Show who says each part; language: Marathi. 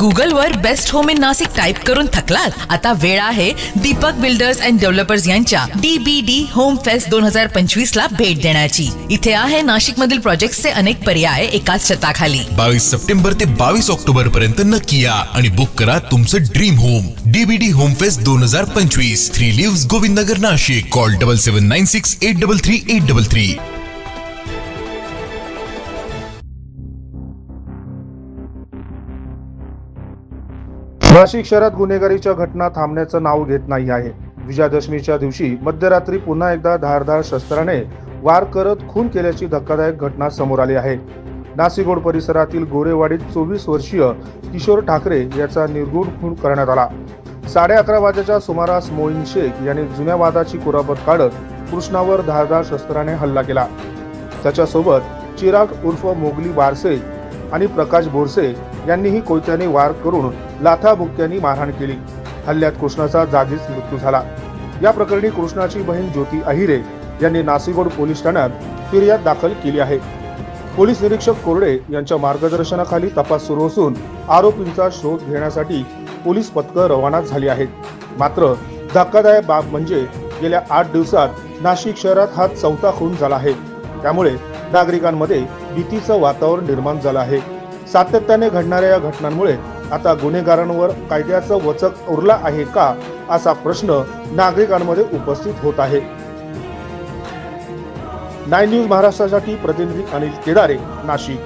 Speaker 1: गुगल वर best home in Nashik type करून थकलात? आता वेळ आहे दीपक बिल्डर्स अँड डेव्हलपर्स यांच्या DBD होम फेस्ट 2025 ला भेट देण्याची। इथे आहे नाशिक मधील प्रोजेक्ट्सचे अनेक पर्याय एकाच छताखाली।
Speaker 2: 22 सप्टेंबर ते 22 ऑक्टोबर पर्यंत नक्की या आणि बुक करा तुमचं dream home. DBD home fest 2025, 3 lives Govindnagar Nashik. Call 7796 833 833।
Speaker 3: Nashik शहरात गुन्हेगारीच्या घटना थांबण्याचं नाव घेत नाही आहे। विजयादशमीच्या दिवशी मध्यरात्री पुन्हा एकदा धारदार शस्त्राने वार करत खून केल्याची धक्कादायक घटना समोर आली आहे। नाशिक रोड परिसरातील गोरेवाडीत 24 वर्षीय किशोर ठाकरे याचा निर्घृण खून करण्यात आला। 11:30 वाजेच्या सुमारास मोईन शेख यांनी जुन्या वादाची कुरापत काढत कृष्णावर धारदार शस्त्राने हल्ला केला। त्याच्यासोबत चिराग उर्फ मोगली बारसे आणि प्रकाश बोरसे यांनीही कोयत्याने वार करून लाथाबुक्क्यांनी मारहाण केली। हल्ल्यात कृष्णाचा जागीच मृत्यू झाला। या प्रकरणी कृष्णाची बहीण ज्योती अहिरे यांनी नाशिक रोड पोलीस ठाण्यात फिर्याद दाखल केली आहे। पोलीस निरीक्षक कोरडे यांच्या मार्गदर्शनाखाली तपास सुरू असून आरोपींचा शोध घेण्यासाठी पोलीस पथकं रवाना झाली आहेत। मात्र धक्कादायक बाब म्हणजे गेल्या 8 दिवसात नाशिक शहरात हा 4था खून झाला आहे। त्यामुळे नागरिकांमध्ये भीतीचं वातावरण निर्माण झालं आहे। सातत्याने घडणाऱ्या या घटनांमुळे आता गुन्हेगारांवर कायद्याचं वचक उरला आहे का असा प्रश्न नागरिकांमध्ये उपस्थित होत आहे। 9 न्यूज महाराष्ट्रासाठी प्रतिनिधी अनिल केदारे, नाशिक।